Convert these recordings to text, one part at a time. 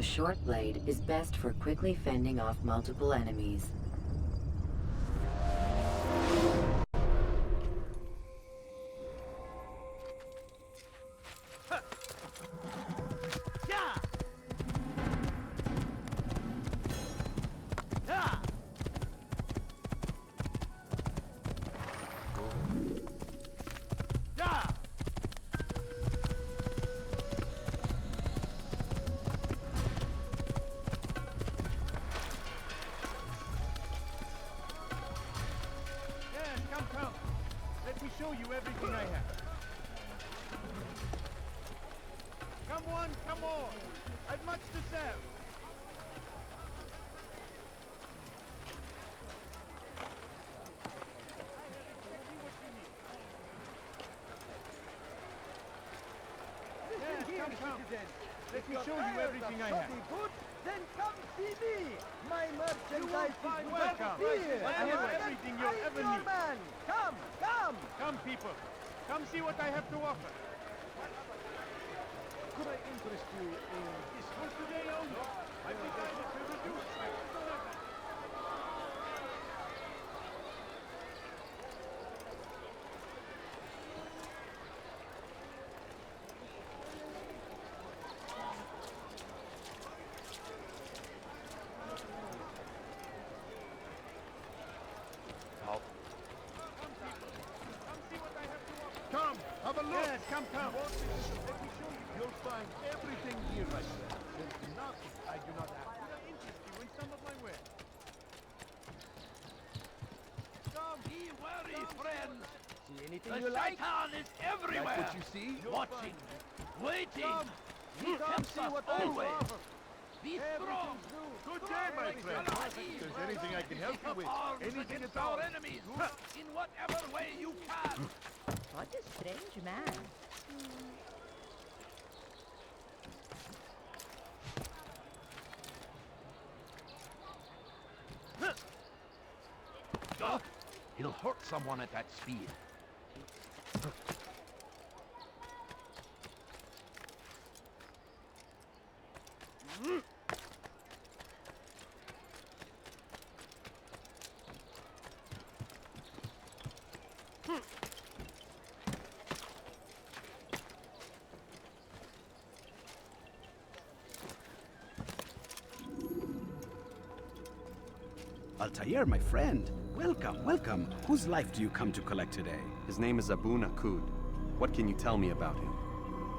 short blade is best for quickly fending off multiple enemies. Show you everything I have. Come on, come on. I've much to sell. Yes, come. Let me show you everything I have. Good? Then come see me. My merchandise is welcome. here. I have everything you'll ever need. Man. Come. Come, people. Come see what I have to offer. Could I interest you in This was today only. I've decided to reduce. Come, have a look. Yes, come. Let me show you. You'll find everything here right there. There's nothing I do not have. Will I interest you in some of my wares? Come. Be wary, friends. see anything The you like? shaitan is everywhere. Like what you see? Watching, waiting. Come. He tempts see us what I always. offer. Be strong. Good day, my friend. If there's anything I can help you with, anything at all. Our enemies, in whatever way you can. What a strange man. He'll hurt someone at that speed. Altair, my friend. Welcome. Whose life do you come to collect today? His name is Abu Nakud. What can you tell me about him?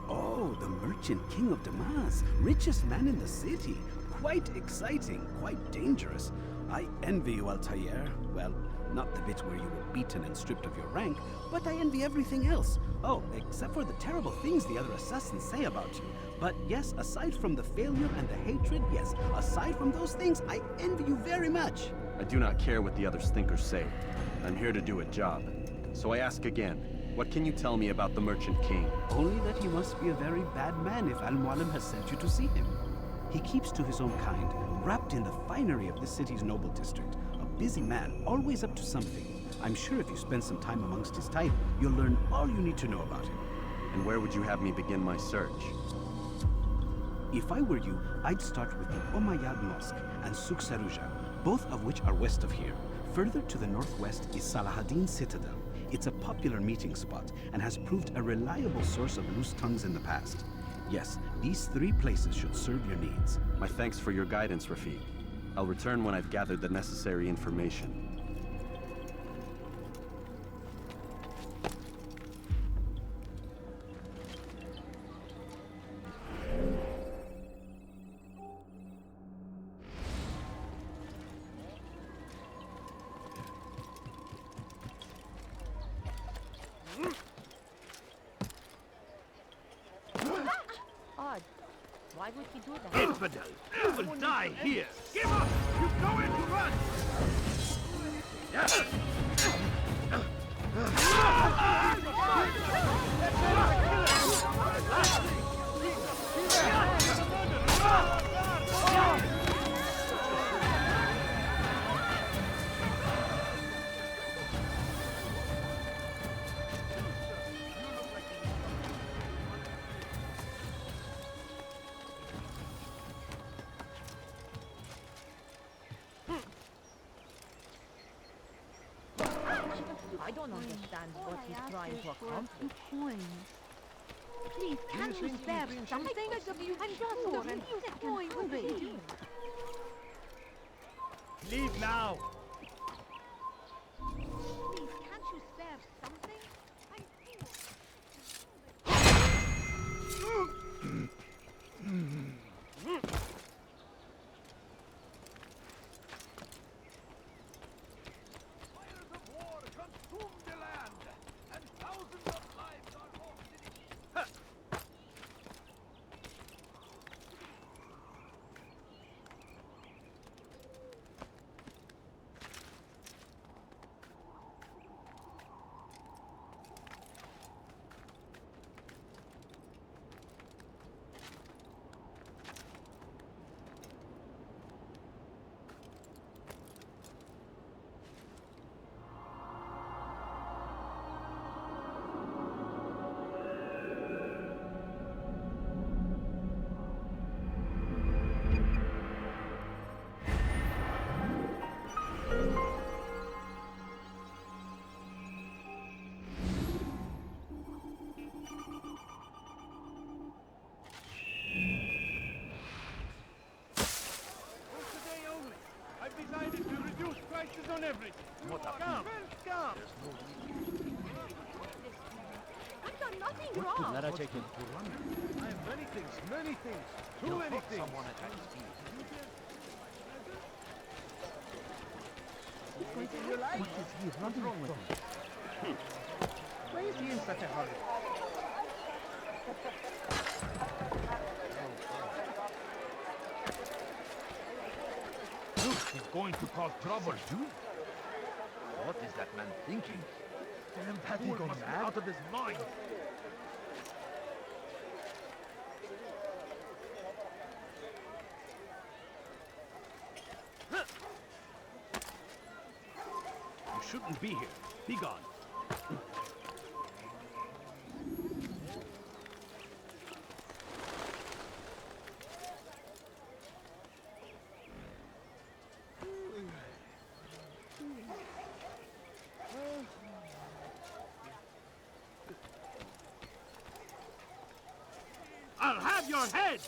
Oh, the merchant king of Damas. Richest man in the city. Quite exciting, quite dangerous. I envy you, Altair. Well, not the bit where you were beaten and stripped of your rank, but I envy everything else. Oh, except for the terrible things the other assassins say about you. But yes, aside from the failure and the hatred, yes, aside from those things, I envy you very much. I do not care what the others think or say. I'm here to do a job. So I ask again, what can you tell me about the Merchant King? Only that he must be a very bad man if Al-Mualim has sent you to see him. He keeps to his own kind, wrapped in the finery of this city's noble district. A busy man, always up to something. I'm sure if you spend some time amongst his type, you'll learn all you need to know about him. And where would you have me begin my search? If I were you, I'd start with the Umayyad Mosque and Souk Saruja, both of which are west of here. Further to the northwest is Salahaddin Citadel. It's a popular meeting spot and has proved a reliable source of loose tongues in the past. Yes, these three places should serve your needs. My thanks for your guidance, Rafiq. I'll return when I've gathered the necessary information. Odd. Why would he do that? Infidel! You will die here! Give up! You go in to run! don't understand what he's trying to accomplish. Please, can't you spare something? I'm just a few coins. Leave now! Please, can't you spare something? Fires of war consume the land, and thousands of lives are lost in it. I've decided to reduce prices on everything. Come. I've done nothing wrong. I have many things. Too many things. Why is he in such a hurry? He's going to cause trouble. What is that man thinking? Damn, that he Fool go must be mad? out of his mind. You shouldn't be here. Be gone. I'll have your head!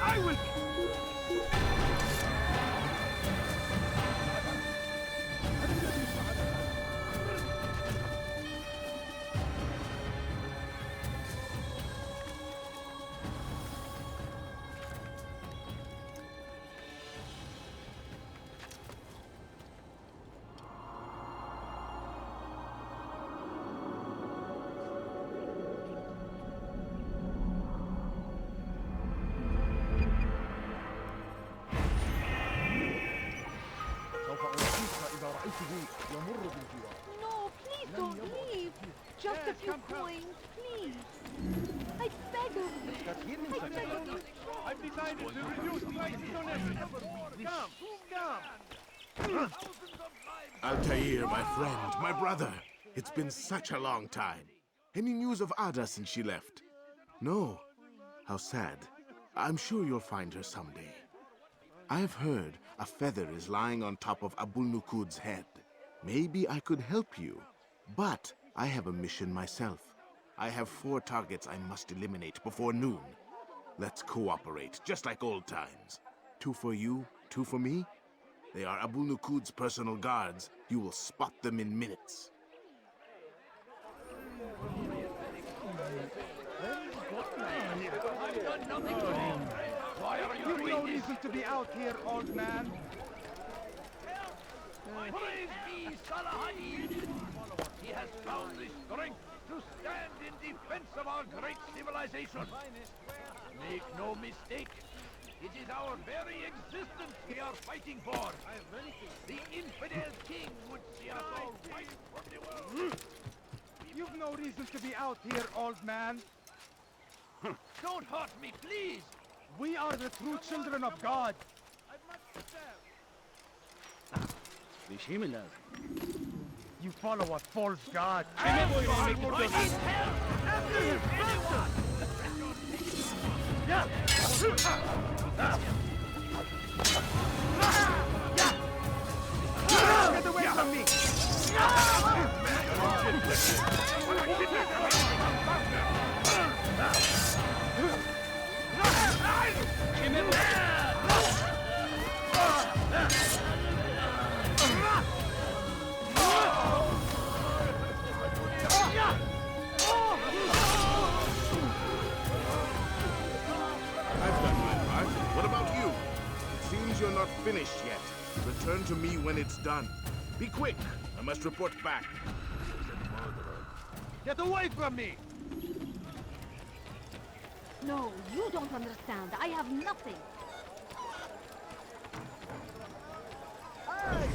I will... No, please don't leave. Just a few coins, please. I beg of you. I beg of you. I've decided to reduce prices on everything. Come. Altair, my friend, my brother. It's been such a long time. Any news of Ada since she left? No. How sad. I'm sure you'll find her someday. I've heard a feather is lying on top of Abul Nukud's head. Maybe I could help you. But I have a mission myself. I have 4 targets I must eliminate before noon. Let's cooperate, just like old times. 2 for you, 2 for me. They are Abul Nukud's personal guards. You will spot them in minutes. You've no reason to be out here, old man. Praise be Salahadin! He has found the strength to stand in defense of our great civilization. Make no mistake, it is our very existence we are fighting for. The infidel king would see us all wiped from the world. You've no reason to be out here, old man. Don't hurt me, please! We are the true children of God. You follow a false god. Get away from me! I've done my part. What about you? It seems you're not finished yet. Return to me when it's done. Be quick. I must report back. Get away from me! No, you don't understand. I have nothing. Aye,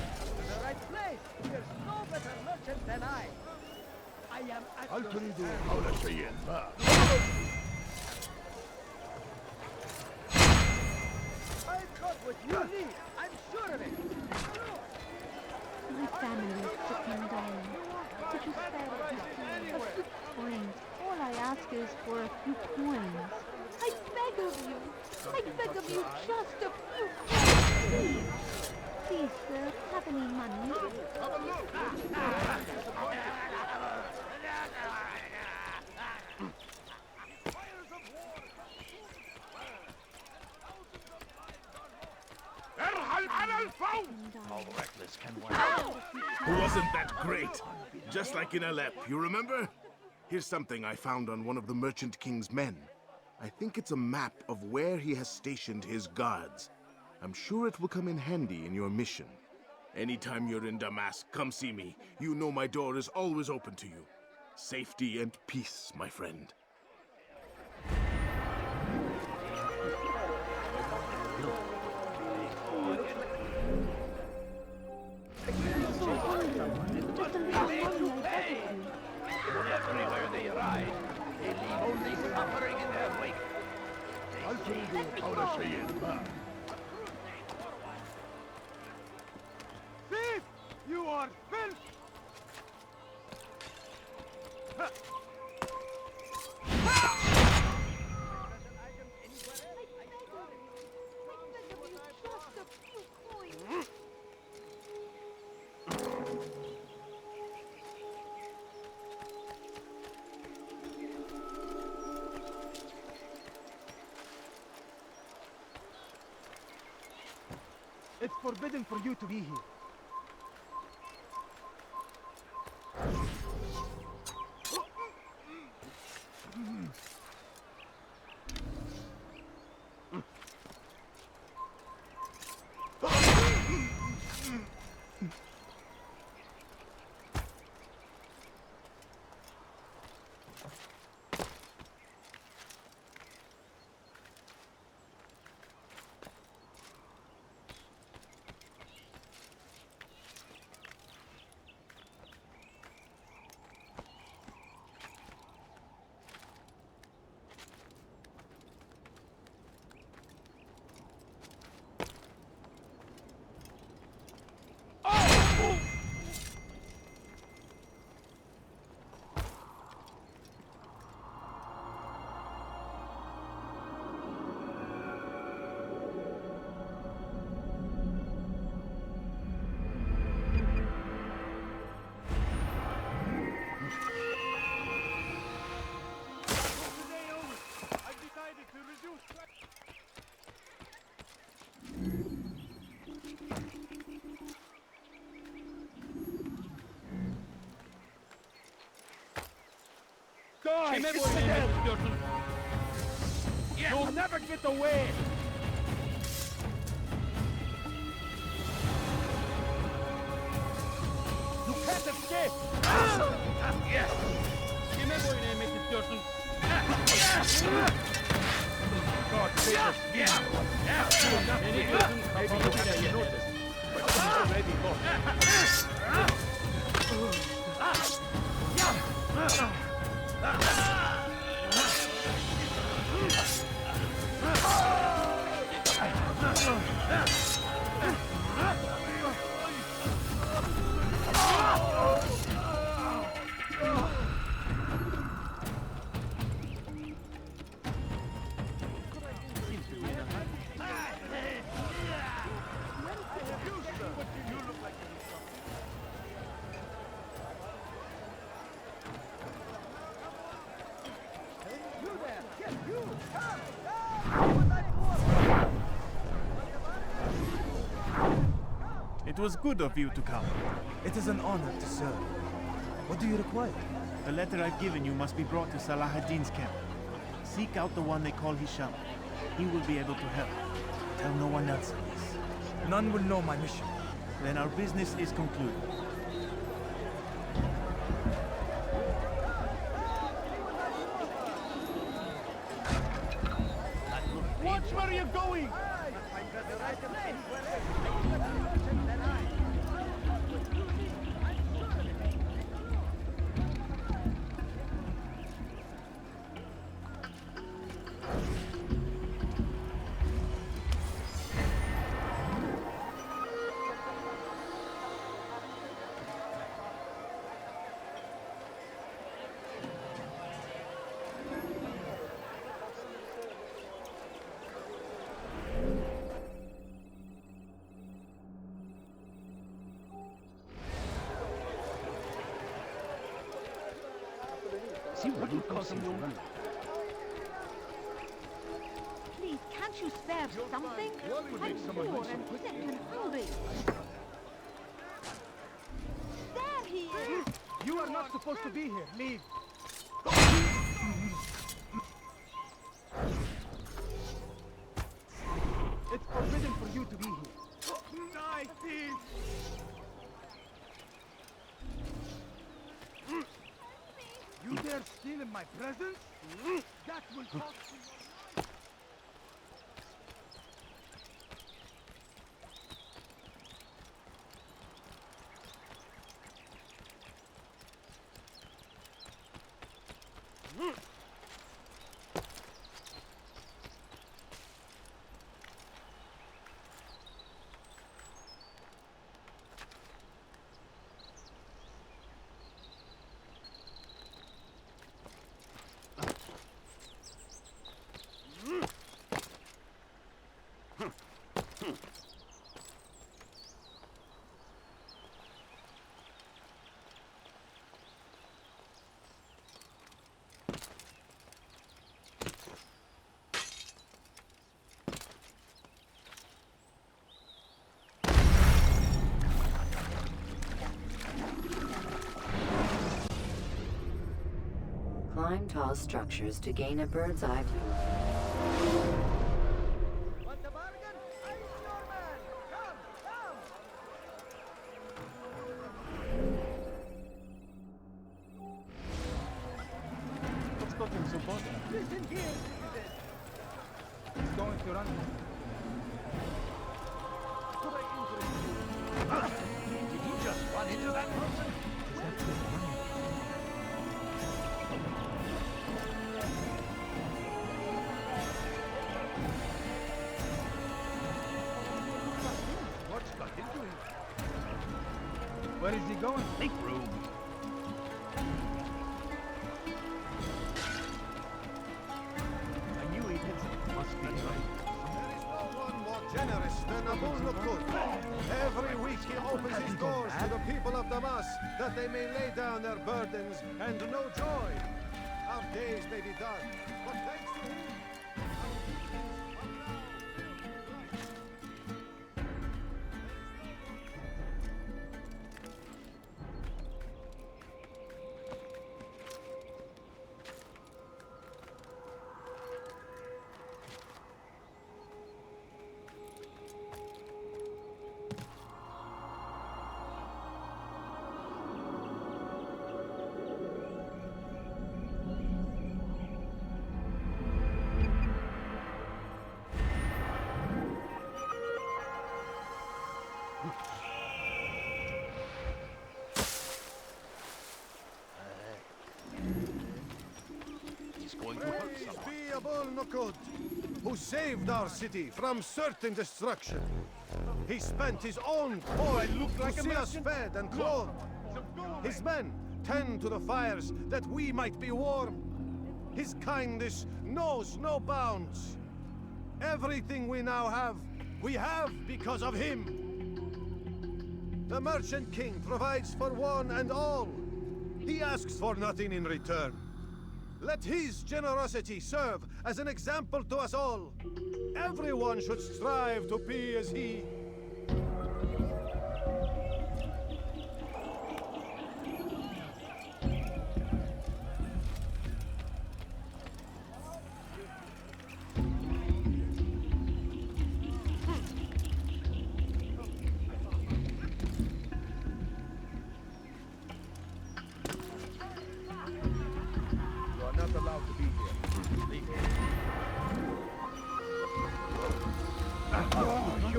the right place. There's no better merchant than I. I am at your service. I've got what you need. I'm sure of it. My family is sick and dying. Could you spare a few coins? All I ask is for a few coins. I beg of you. I beg of you, just a few coins, please. Please, sir, have any money? How reckless can one Wasn't that great? Just like in Alep, you remember? Here's something I found on one of the Merchant King's men. I think it's a map of where he has stationed his guards. I'm sure it will come in handy in your mission. Anytime you're in Damascus, come see me. You know my door is always open to you. Safety and peace, my friend. everywhere they ride, they leave only suffering in their wake. Thief! You are filth! It's forbidden for you to be here. Guys, it's the dead! You'll never get away! You can't escape! Yes! Kime boyun eğmek istiyorsun? God save us! Beni gözün kapalı bile yeter. But I'm already lost. It was good of you to come. It is an honor to serve. What do you require? The letter I've given you must be brought to Salah ad-Din's camp. Seek out the one they call Hisham. He will be able to help. Tell no one else of this. None will know my mission. Then our business is concluded. Watch where you're going! See what you call them, young man. Please, can't you spare something? I'm poor and sick and hungry. There he is! You are not supposed to be here. Leave. It's forbidden for you to be here. Die, thief! You dare steal in my presence? That will cost you. Climb tall structures to gain a bird's eye view. Want a bargain? I'm your man! Come, come! What's got him so bothered? Listen here, citizen! He's going to run. Could I interest you? Did you just run into that person? Is that good money? What's got into him? Where is he going? Make room. I knew he had something. Must be right. There is no one more generous than Abul Nukud. Every week he opens his doors to the people of Damas that they may lay down their burdens and know joy. Our days may be dark, but thanks to him, He's going to hurt praise someone. be Abul Nukud, who saved our city from certain destruction. He spent his own coin to see us fed and clothed. His men tend to the fires that we might be warm. His kindness knows no bounds. Everything we now have, we have because of him. The Merchant King provides for one and all. He asks for nothing in return. Let his generosity serve as an example to us all. Everyone should strive to be as he.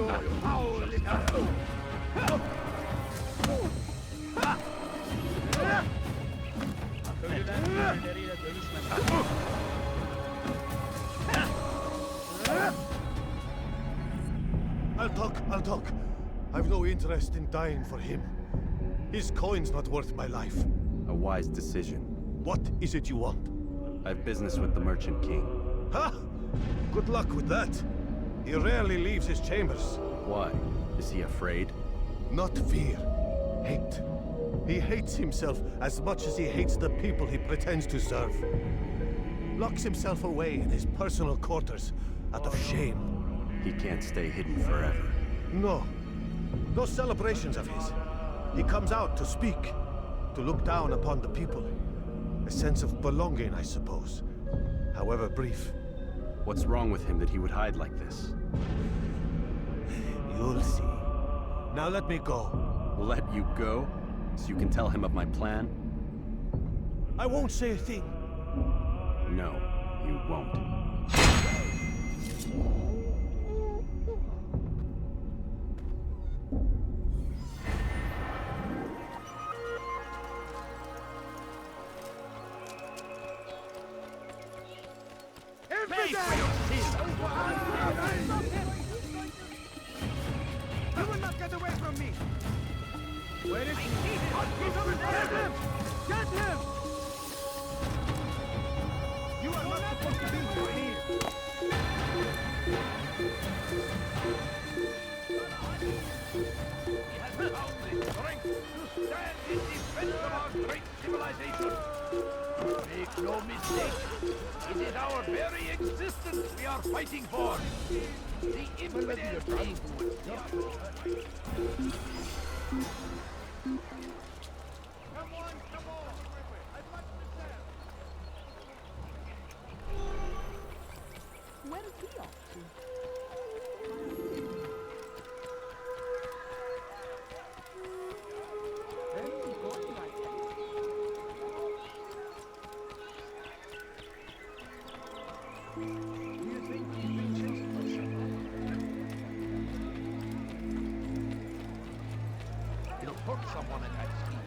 Foul little... I'll talk. I've no interest in dying for him. His coin's not worth my life. A wise decision. What is it you want? I have business with the Merchant King. Ha! Good luck with that. He rarely leaves his chambers. Why? Is he afraid? Not fear. Hate. He hates himself as much as he hates the people he pretends to serve. Locks himself away in his personal quarters out of shame. He can't stay hidden forever. No. No celebrations of his. He comes out to speak, to look down upon the people. A sense of belonging, I suppose. However brief. What's wrong with him that he would hide like this? You'll see. Now let me go. Let you go? So you can tell him of my plan? I won't say a thing. No, you won't. Pay for your sins! You will not get away from me! Where is he? Get him! Get him! You are not supposed to be here. He has found the strength to stand in defense of our great civilization. Make no mistake, it is our very existence we are fighting for. The infidel king would see us overthrown. Come on! I'd much prefer. Where is he off to? Where is he going like that? Do you think he's been chased by someone? He'll hurt someone at that speed.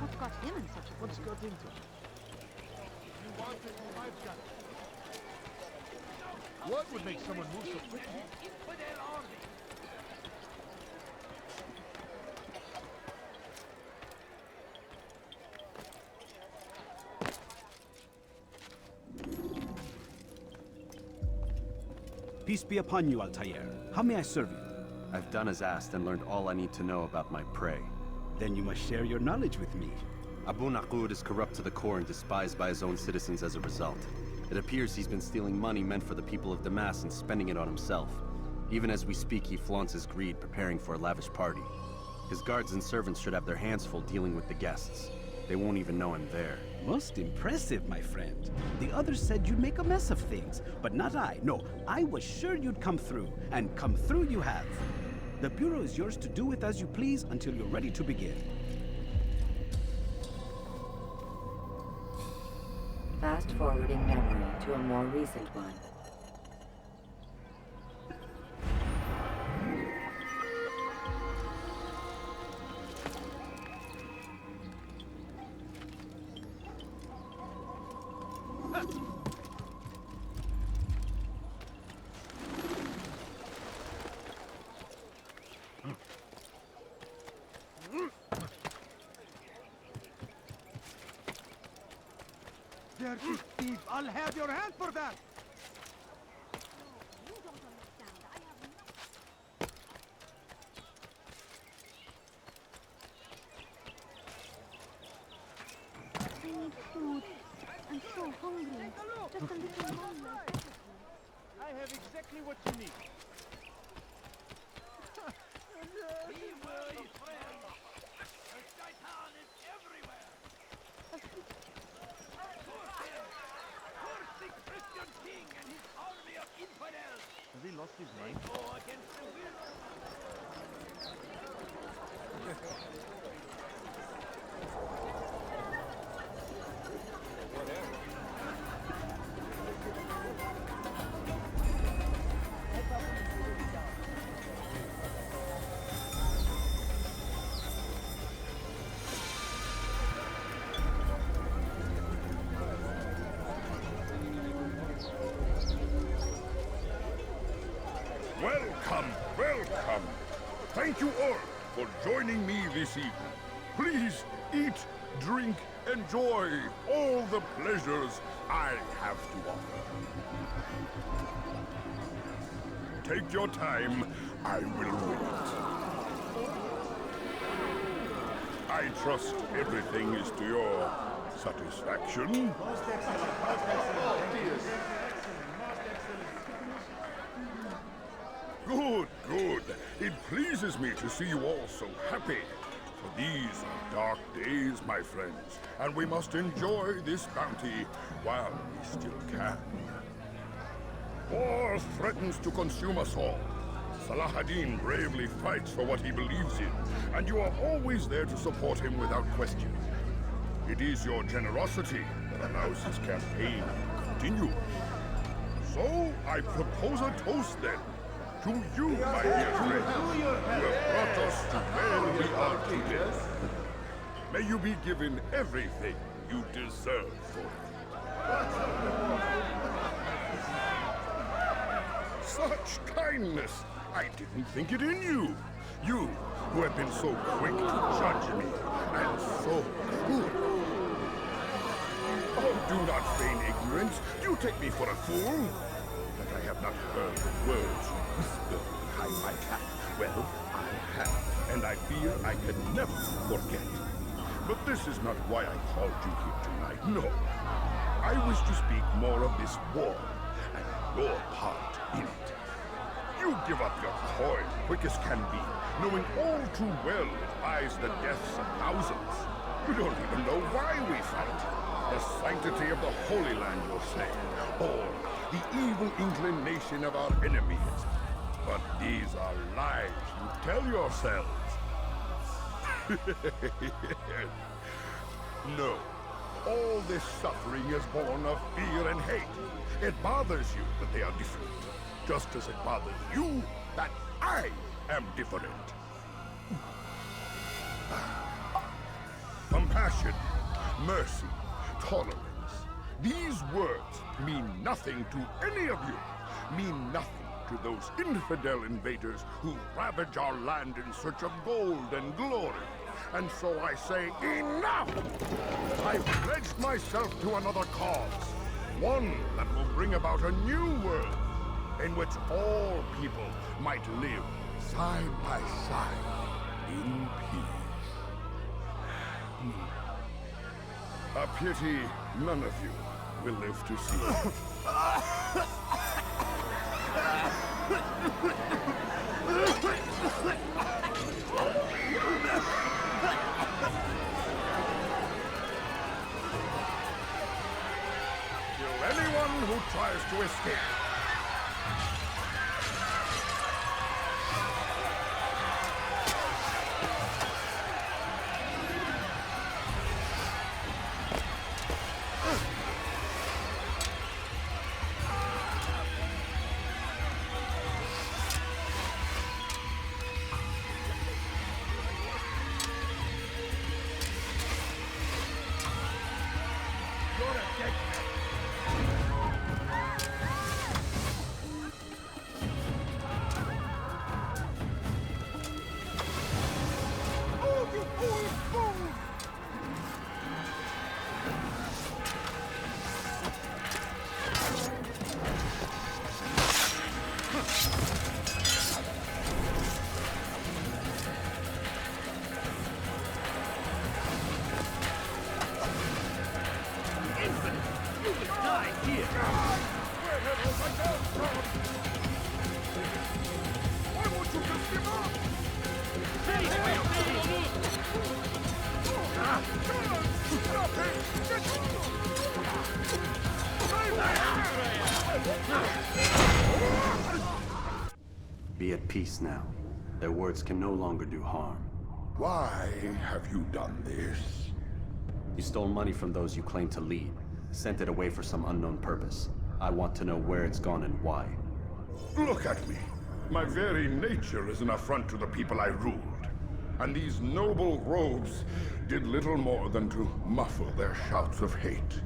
What got him in such a What's position? got into him? You want it, I've got it. What would make someone move so quickly? Infidel army. Peace be upon you, Altair. How may I serve you? I've done as asked and learned all I need to know about my prey. Then you must share your knowledge with me. Abu Naqud is corrupt to the core and despised by his own citizens as a result. It appears he's been stealing money meant for the people of Damas and spending it on himself. Even as we speak, he flaunts his greed, preparing for a lavish party. His guards and servants should have their hands full dealing with the guests. They won't even know I'm there. Most impressive, my friend. The others said you'd make a mess of things, but not I. No, I was sure you'd come through, and come through you have. The Bureau is yours to do with as you please until you're ready to begin. Fast-forwarding memory to a more recent one. Dirty thief! I'll have your hand for that! You don't understand. I have nothing. I need food. I'm so hungry. Just a little longer. I have exactly what you need. Be wary, friend. The Shaitan is everywhere. Curse the Christian king and his army of infidels. Has he lost his mind? Go against the will. Welcome, welcome. Thank you all for joining me this evening. Please eat, drink, enjoy all the pleasures I have to offer. Take your time, I will wait. I trust everything is to your satisfaction. Good, good. It pleases me to see you all so happy. For these are dark days, my friends, and we must enjoy this bounty while we still can. War threatens to consume us all. Salah ad-Din bravely fights for what he believes in, and you are always there to support him without question. It is your generosity that allows his campaign to continue. So, I propose a toast then. To you, my dear friends, who have brought us to where we are today. May you be given everything you deserve for it. Such kindness! I didn't think it in you. You, who have been so quick to judge me, and so cruel. Oh, do not feign ignorance. You take me for a fool. That I have not heard the words you whispered behind my back. Well, I have, and I fear I can never forget. But this is not why I called you here tonight, no. I wish to speak more of this war, and your part in it. You give up your coin quick as can be, knowing all too well it buys the deaths of thousands. You don't even know why we fight. The sanctity of the Holy Land, you'll say, or the evil inclination of our enemies. But these are lies you tell yourselves. No. All this suffering is born of fear and hate. It bothers you that they are different, just as it bothers you that I am different. Compassion, mercy, tolerance. These words mean nothing to any of you. Mean nothing to those infidel invaders who ravage our land in search of gold and glory. And so I say, enough! I've pledged myself to another cause. One that will bring about a new world in which all people might live side by side in peace. A pity none of you will live to see it. Kill anyone who tries to escape. Be at peace now. Their words can no longer do harm. Why have you done this? You stole money from those you claim to lead, sent it away for some unknown purpose. I want to know where it's gone and why. Look at me. My very nature is an affront to the people I ruled. And these noble robes did little more than to muffle their shouts of hate.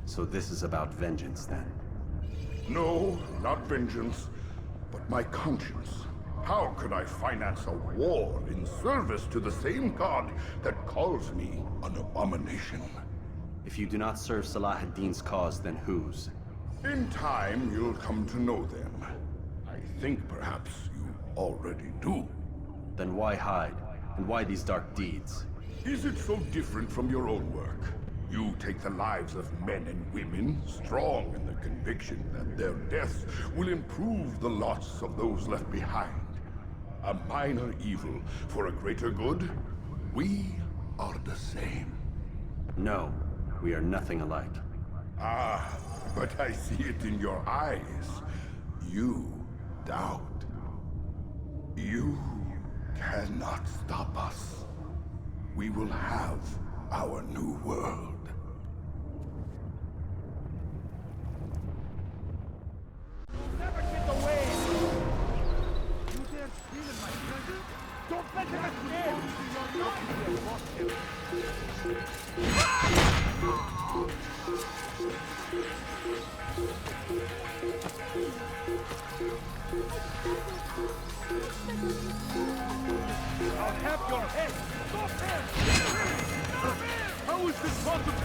So this is about vengeance, then? No, not vengeance, but my conscience. How could I finance a war in service to the same god that calls me an abomination? If you do not serve Salah ad-Din's cause, then whose? In time, you'll come to know them. I think perhaps you already do. Then why hide? And why these dark deeds? Is it so different from your own work? You take the lives of men and women, strong in the conviction that their deaths will improve the lots of those left behind. A minor evil for a greater good? We are the same. No, we are nothing alike. Ah, but I see it in your eyes. You doubt. You cannot stop us. We will have our new world. Never get away! You dare steal in my treasure? Don't let him escape! You're not here, lost him. I'll have your head! Stop him! How is this possible?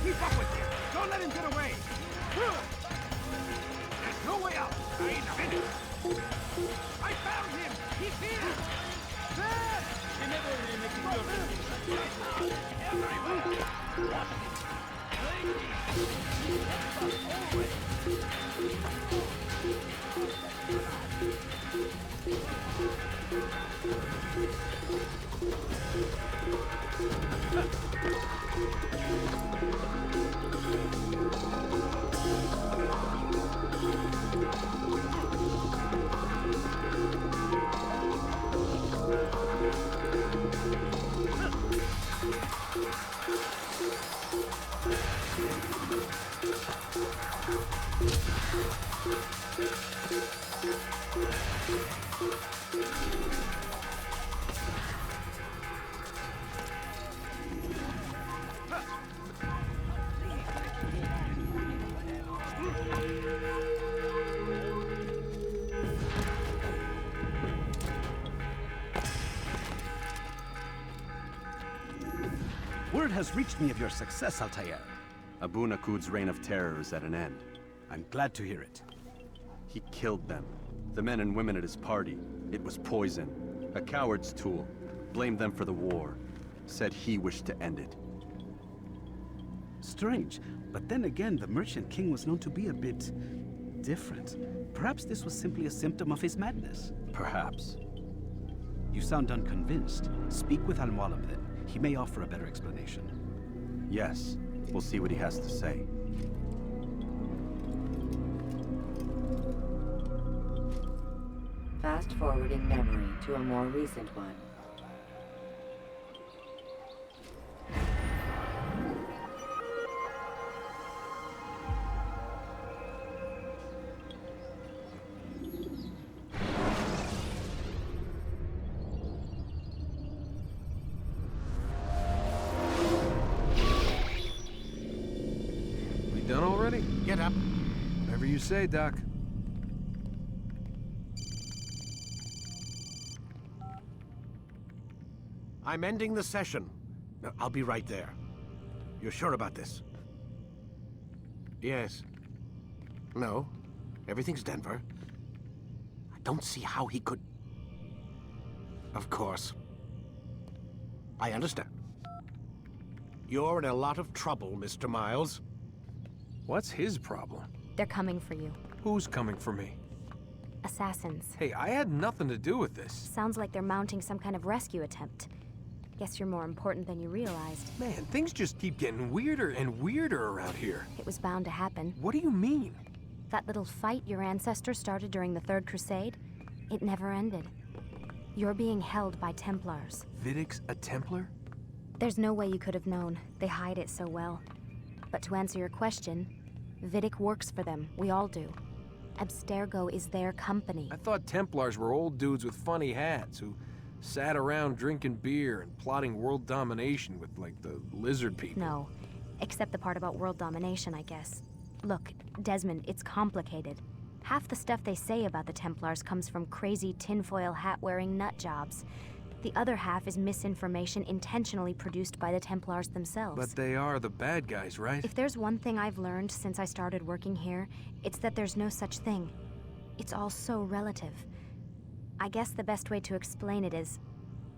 Keep up with him! Don't let him get away! There's no way out! I ain't finished! I found him! He's here! There! Word has reached me of your success, Altair. Abu Nakud's reign of terror is at an end. I'm glad to hear it. He killed them. The men and women at his party. It was poison. A coward's tool. Blamed them for the war. Said he wished to end it. Strange, but then again, the Merchant King was known to be a bit different. Perhaps this was simply a symptom of his madness. Perhaps. You sound unconvinced. Speak with Al-Mualim then. He may offer a better explanation. Yes. We'll see what he has to say. Fast forwarding memory to a more recent one. Done already? Get up. Whatever you say, Doc. I'm ending the session. I'll be right there. You're sure about this? Yes. No. Everything's Denver. I don't see how he could... Of course. I understand. You're in a lot of trouble, Mr. Miles. What's his problem? They're coming for you. Who's coming for me? Assassins. Hey, I had nothing to do with this. Sounds like they're mounting some kind of rescue attempt. Guess you're more important than you realized. Man, things just keep getting weirder and weirder around here. It was bound to happen. What do you mean? That little fight your ancestors started during the Third Crusade, it never ended. You're being held by Templars. Vidic's a Templar? There's no way you could have known. They hide it so well. But to answer your question, Vidic works for them. We all do. Abstergo is their company. I thought Templars were old dudes with funny hats who sat around drinking beer and plotting world domination with, like, the lizard people. No. Except the part about world domination, I guess. Look, Desmond, it's complicated. Half the stuff they say about the Templars comes from crazy tinfoil hat-wearing nut jobs. The other half is misinformation intentionally produced by the Templars themselves. But they are the bad guys, right? If there's one thing I've learned since I started working here, it's that there's no such thing. It's all so relative. I guess the best way to explain it is,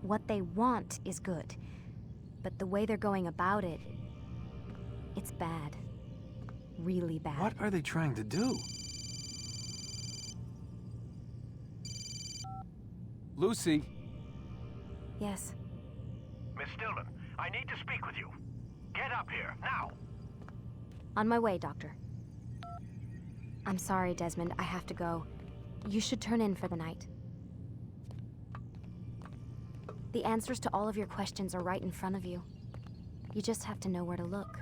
what they want is good. But the way they're going about it, it's bad. Really bad. What are they trying to do? Lucy? Yes. Miss Stillman, I need to speak with you. Get up here, now! On my way, Doctor. I'm sorry, Desmond. I have to go. You should turn in for the night. The answers to all of your questions are right in front of you. You just have to know where to look.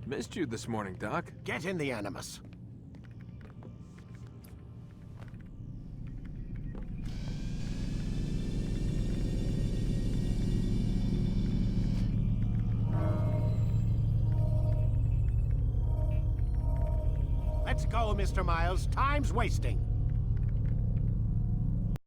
Missed you this morning, Doc. Get in the Animus. Let's go, Mr. Miles. Time's wasting.